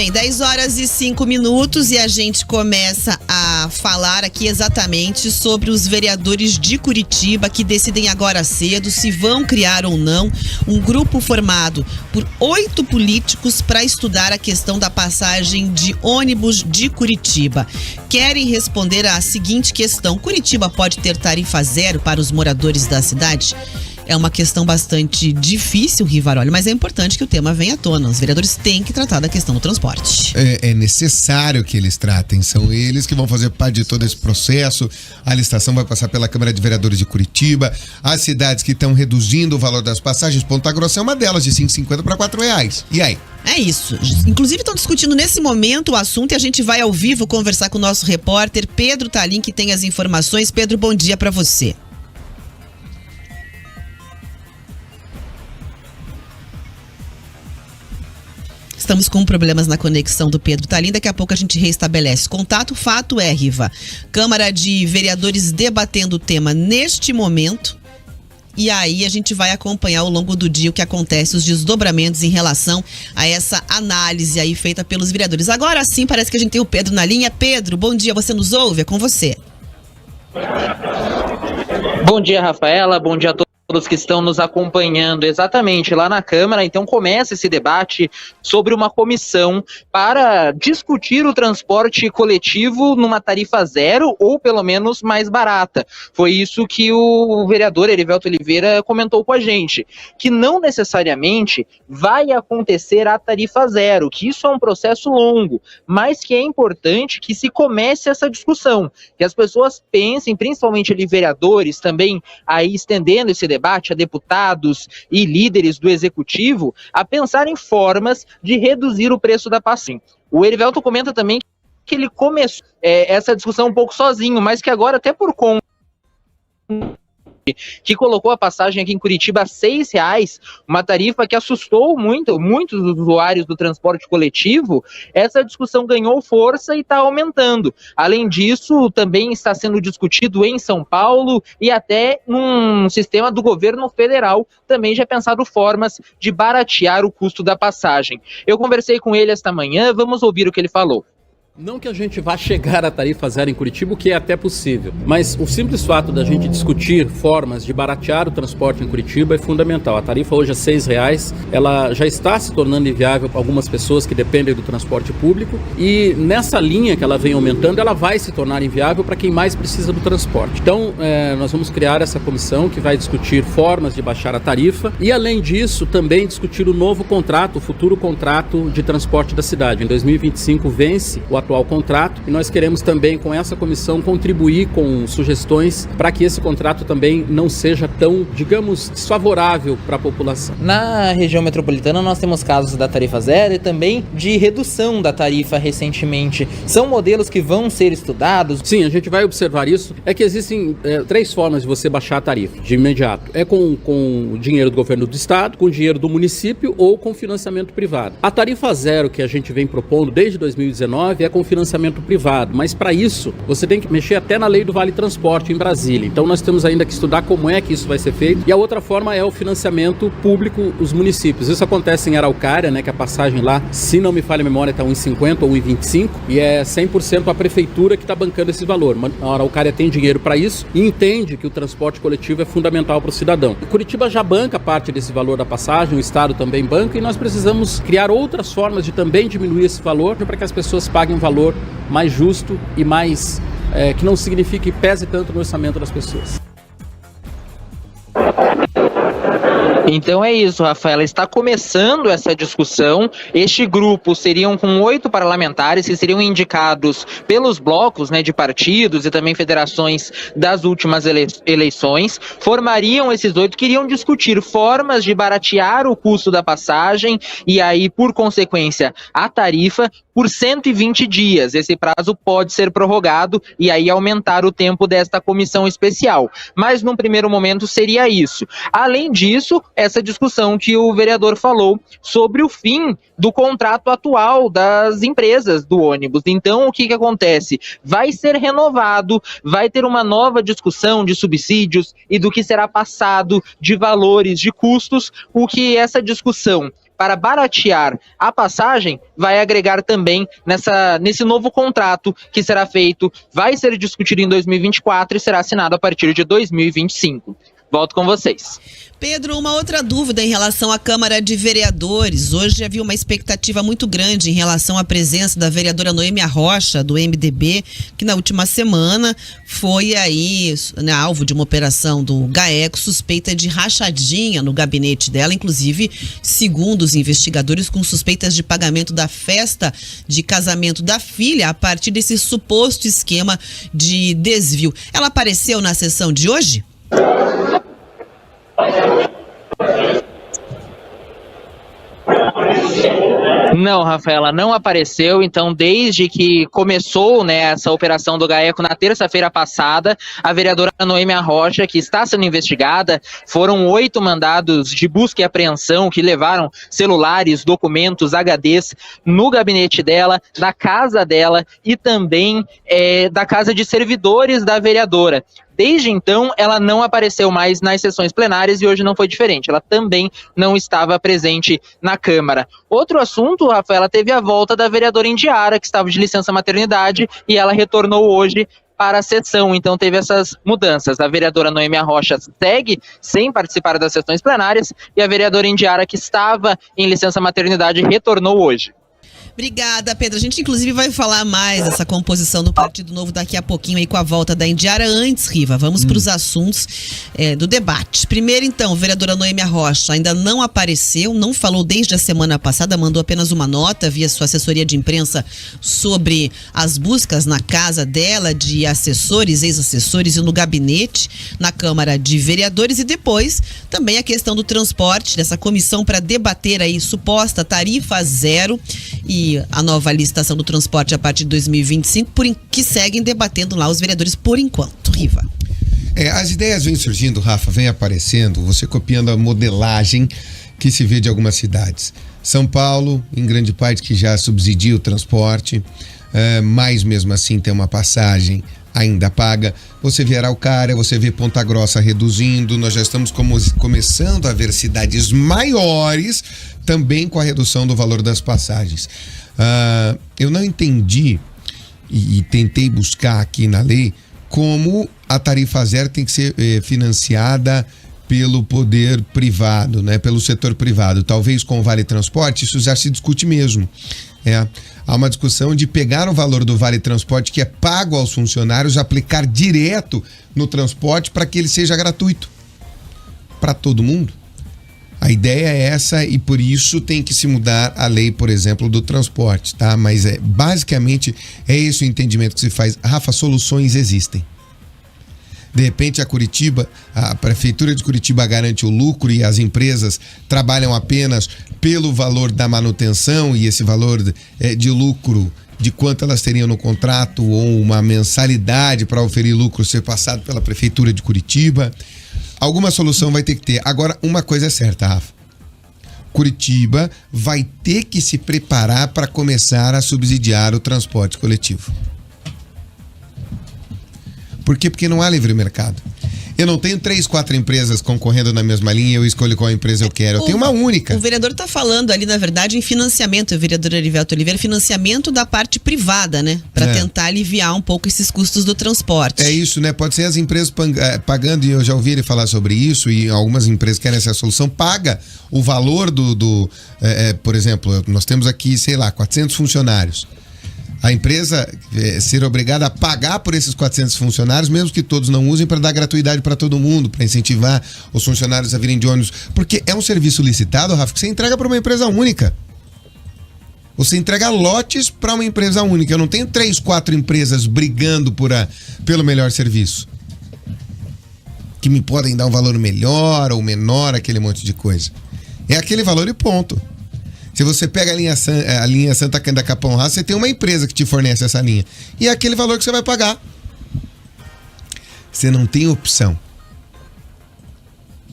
bem, 10h05 e a gente começa a falar aqui exatamente sobre os vereadores de Curitiba que decidem agora cedo se vão criar ou não um grupo formado por 8 políticos para estudar a questão da passagem de ônibus de Curitiba. Querem responder à seguinte questão: Curitiba pode ter tarifa zero para os moradores da cidade? É uma questão bastante difícil, Rivaroli, mas é importante que o tema venha à tona. Os vereadores têm que tratar da questão do transporte. É necessário que eles tratem. São eles que vão fazer parte de todo esse processo. A licitação vai passar pela Câmara de Vereadores de Curitiba. As cidades que estão reduzindo o valor das passagens, Ponta Grossa é uma delas, de R$ 5,50 para R$ 4,00. E aí? É isso. Inclusive estão discutindo nesse momento o assunto e a gente vai ao vivo conversar com o nosso repórter Pedro Talim, que tem as informações. Pedro, bom dia para você. Estamos com problemas na conexão do Pedro Talim, daqui a pouco a gente reestabelece contato. Fato é, Riva, Câmara de Vereadores debatendo o tema neste momento, e aí a gente vai acompanhar ao longo do dia o que acontece, os desdobramentos em relação a essa análise aí feita pelos vereadores. Agora sim, parece que a gente tem o Pedro na linha. Pedro, bom dia, você nos ouve? É com você. Bom dia, Rafaela, bom dia a todos que estão nos acompanhando exatamente lá na Câmara. Então começa esse debate sobre uma comissão para discutir o transporte coletivo numa tarifa zero ou pelo menos mais barata. Foi isso que o vereador Erivelto Oliveira comentou com a gente, que não necessariamente vai acontecer a tarifa zero, que isso é um processo longo, mas que é importante que se comece essa discussão, que as pessoas pensem, principalmente ali vereadores também, aí estendendo esse debate a deputados e líderes do executivo, a pensar em formas de reduzir o preço da passagem. O Erivelto comenta também que ele começou essa discussão um pouco sozinho, mas que agora, até por conta que colocou a passagem aqui em Curitiba a R$ 6,00, uma tarifa que assustou muitos usuários do transporte coletivo, essa discussão ganhou força e está aumentando. Além disso, também está sendo discutido em São Paulo e até num sistema do governo federal, também já pensaram formas de baratear o custo da passagem. Eu conversei com ele esta manhã, vamos ouvir o que ele falou. Não que a gente vá chegar à tarifa zero em Curitiba, o que é até possível, mas o simples fato da gente discutir formas de baratear o transporte em Curitiba é fundamental. A tarifa hoje é R$ 6,00, ela já está se tornando inviável para algumas pessoas que dependem do transporte público, e nessa linha que ela vem aumentando, ela vai se tornar inviável para quem mais precisa do transporte. Então, nós vamos criar essa comissão que vai discutir formas de baixar a tarifa e, além disso, também discutir o novo contrato, o futuro contrato de transporte da cidade. Em 2025 vence o atual contrato, e nós queremos também com essa comissão contribuir com sugestões para que esse contrato também não seja tão, digamos, desfavorável para a população. Na região metropolitana nós temos casos da tarifa zero e também de redução da tarifa recentemente. São modelos que vão ser estudados? Sim, a gente vai observar isso. É que existem 3 formas de você baixar a tarifa de imediato. É com o dinheiro do governo do estado, com o dinheiro do município ou com financiamento privado. A tarifa zero que a gente vem propondo desde 2019 é com financiamento privado, mas para isso você tem que mexer até na lei do Vale Transporte em Brasília. Então nós temos ainda que estudar como é que isso vai ser feito. E a outra forma é o financiamento público, os municípios. Isso acontece em Araucária, né, que a passagem lá, se não me falha a memória, está R$ 1,50 ou R$ 1,25, e é 100% a prefeitura que está bancando esse valor. A Araucária tem dinheiro para isso e entende que o transporte coletivo é fundamental para o cidadão. Curitiba já banca parte desse valor da passagem, o estado também banca, e nós precisamos criar outras formas de também diminuir esse valor para que as pessoas paguem um valor mais justo e mais que não signifique pese tanto no orçamento das pessoas. Então é isso, Rafaela, está começando essa discussão. Este grupo seriam com 8 parlamentares que seriam indicados pelos blocos, né, de partidos e também federações das últimas eleições. Formariam esses 8, queriam discutir formas de baratear o custo da passagem e aí, por consequência, a tarifa por 120 dias. Esse prazo pode ser prorrogado e aí aumentar o tempo desta comissão especial. Mas num primeiro momento seria isso. Além disso, essa discussão que o vereador falou sobre o fim do contrato atual das empresas do ônibus. Então, o que acontece? Vai ser renovado, vai ter uma nova discussão de subsídios e do que será passado de valores, de custos, o que essa discussão para baratear a passagem, vai agregar também nesse novo contrato que será feito, vai ser discutido em 2024 e será assinado a partir de 2025. Volto com vocês. Pedro, uma outra dúvida em relação à Câmara de Vereadores. Hoje havia uma expectativa muito grande em relação à presença da vereadora Noêmia Rocha, do MDB, que na última semana foi aí, né, alvo de uma operação do GAECO, suspeita de rachadinha no gabinete dela, inclusive, segundo os investigadores, com suspeitas de pagamento da festa de casamento da filha a partir desse suposto esquema de desvio. Ela apareceu na sessão de hoje? Não, Rafaela, não apareceu. Então, desde que começou, né, essa operação do GAECO na terça-feira passada, a vereadora Noêmia Rocha, que está sendo investigada, foram 8 mandados de busca e apreensão que levaram celulares, documentos, HDs no gabinete dela, da casa dela e também da casa de servidores da vereadora. Desde então, ela não apareceu mais nas sessões plenárias e hoje não foi diferente. Ela também não estava presente na Câmara. Outro assunto, Rafaela, teve a volta da vereadora Indiara, que estava de licença maternidade, e ela retornou hoje para a sessão. Então teve essas mudanças. A vereadora Noêmia Rocha segue sem participar das sessões plenárias e a vereadora Indiara, que estava em licença maternidade, retornou hoje. Obrigada, Pedro. A gente, inclusive, vai falar mais dessa composição do Partido Novo daqui a pouquinho aí com a volta da Indiara. Antes, Riva, vamos para os assuntos do debate. Primeiro, então, a vereadora Noêmia Rocha ainda não apareceu, não falou desde a semana passada, mandou apenas uma nota via sua assessoria de imprensa sobre as buscas na casa dela de assessores, ex-assessores e no gabinete, na Câmara de Vereadores, e depois também a questão do transporte, dessa comissão para debater aí suposta tarifa zero e a nova licitação do transporte a partir de 2025, que seguem debatendo lá os vereadores por enquanto. Riva. As ideias vêm surgindo, Rafa, vem aparecendo, você copiando a modelagem que se vê de algumas cidades. São Paulo, em grande parte, que já subsidia o transporte, mas mesmo assim tem uma passagem ainda paga. Você vê Araucária, você vê Ponta Grossa reduzindo, nós já estamos começando a ver cidades maiores também com a redução do valor das passagens. Eu não entendi e tentei buscar aqui na lei como a tarifa zero tem que ser financiada pelo poder privado, né? Pelo setor privado. Talvez com o Vale Transporte isso já se discute mesmo. Há uma discussão de pegar o valor do Vale Transporte que é pago aos funcionários, aplicar direto no transporte para que ele seja gratuito para todo mundo. A ideia é essa e por isso tem que se mudar a lei, por exemplo, do transporte, tá? Mas basicamente é esse o entendimento que se faz. Rafa, soluções existem. De repente a prefeitura de Curitiba garante o lucro e as empresas trabalham apenas pelo valor da manutenção e esse valor de lucro de quanto elas teriam no contrato ou uma mensalidade para oferir lucro ser passado pela prefeitura de Curitiba. Alguma solução vai ter que ter. Agora, uma coisa é certa, Rafa. Curitiba vai ter que se preparar para começar a subsidiar o transporte coletivo. Por quê? Porque não há livre mercado. Eu não tenho 3, 4 empresas concorrendo na mesma linha e eu escolho qual empresa eu quero. Eu tenho uma única. O vereador está falando ali, na verdade, em financiamento, o vereador Erivelto Oliveira, financiamento da parte privada, né? Para tentar aliviar um pouco esses custos do transporte. É isso, né? Pode ser as empresas pagando, e eu já ouvi ele falar sobre isso, e algumas empresas querem essa solução, paga o valor por exemplo, nós temos aqui, 400 funcionários. A empresa ser obrigada a pagar por esses 400 funcionários, mesmo que todos não usem, para dar gratuidade para todo mundo, para incentivar os funcionários a virem de ônibus. Porque é um serviço licitado, Rafa, que você entrega para uma empresa única. Você entrega lotes para uma empresa única. Eu não tenho 3, 4 empresas brigando pelo melhor serviço. Que me podem dar um valor melhor ou menor, aquele monte de coisa. É aquele valor e ponto. Se você pega a linha Santa Cândida Capão Raso, você tem uma empresa que te fornece essa linha. E é aquele valor que você vai pagar. Você não tem opção.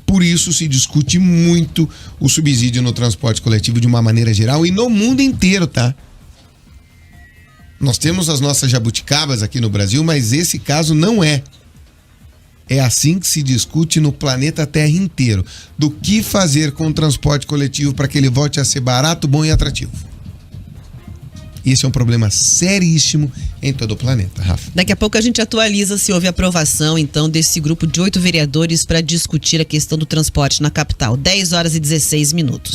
Por isso se discute muito o subsídio no transporte coletivo de uma maneira geral e no mundo inteiro, tá? Nós temos as nossas jabuticabas aqui no Brasil, mas esse caso não é. É assim que se discute no planeta Terra inteiro. Do que fazer com o transporte coletivo para que ele volte a ser barato, bom e atrativo. Esse é um problema seríssimo em todo o planeta, Rafa. Daqui a pouco a gente atualiza se houve aprovação, então, desse grupo de 8 vereadores para discutir a questão do transporte na capital. 10 horas e 16 minutos.